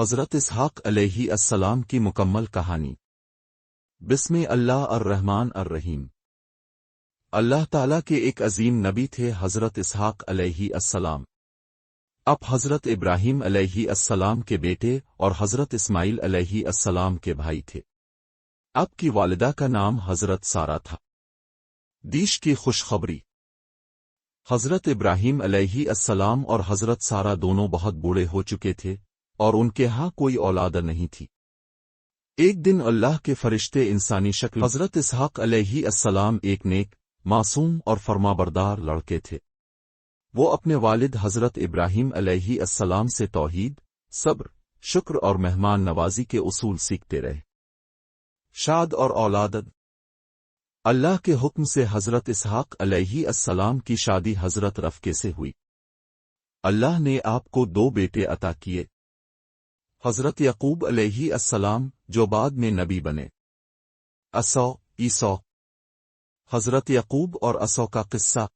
حضرت اسحاق علیہ السلام کی مکمل کہانی۔ بسم اللہ الرحمن الرحیم۔ اللہ تعالیٰ کے ایک عظیم نبی تھے حضرت اسحاق علیہ السلام۔ اب حضرت ابراہیم علیہ السلام کے بیٹے اور حضرت اسماعیل علیہ السلام کے بھائی تھے۔ اب کی والدہ کا نام حضرت سارہ تھا۔ دیش کی خوشخبری۔ حضرت ابراہیم علیہ السلام اور حضرت سارہ دونوں بہت بوڑھے ہو چکے تھے اور ان کے ہاں کوئی اولاد نہیں تھی۔ ایک دن اللہ کے فرشتے انسانی شکل حضرت اسحاق علیہ السلام ایک نیک، معصوم اور فرمانبردار لڑکے تھے۔ وہ اپنے والد حضرت ابراہیم علیہ السلام سے توحید، صبر، شکر اور مہمان نوازی کے اصول سیکھتے رہے۔ شاد اور اولادد۔ اللہ کے حکم سے حضرت اسحاق علیہ السلام کی شادی حضرت رفقے سے ہوئی۔ اللہ نے آپ کو 2 بیٹے عطا کیے، حضرت یعقوب علیہ السلام جو بعد میں نبی بنے۔ عیسیٰ۔ حضرت یعقوب اور عیسیٰ کا قصہ۔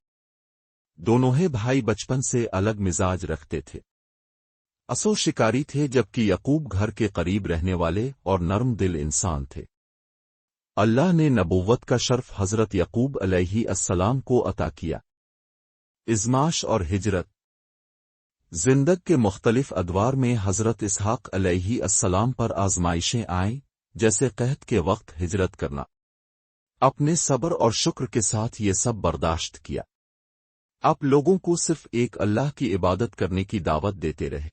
دونوں بھائی بچپن سے الگ مزاج رکھتے تھے۔ عیسیٰ شکاری تھے جبکہ یعقوب گھر کے قریب رہنے والے اور نرم دل انسان تھے۔ اللہ نے نبوت کا شرف حضرت یعقوب علیہ السلام کو عطا کیا۔ ازمائش اور ہجرت۔ زندگی کے مختلف ادوار میں حضرت اسحاق علیہ السلام پر آزمائشیں آئیں، جیسے قحط کے وقت ہجرت کرنا۔ اپنے صبر اور شکر کے ساتھ یہ سب برداشت کیا۔ آپ لوگوں کو صرف ایک اللہ کی عبادت کرنے کی دعوت دیتے رہے۔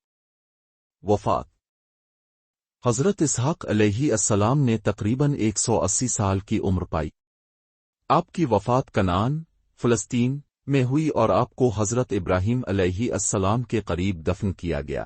وفات۔ حضرت اسحاق علیہ السلام نے تقریباً 180 سال کی عمر پائی۔ آپ کی وفات کنعان، فلسطین میں ہوئی اور آپ کو حضرت ابراہیم علیہ السلام کے قریب دفن کیا گیا۔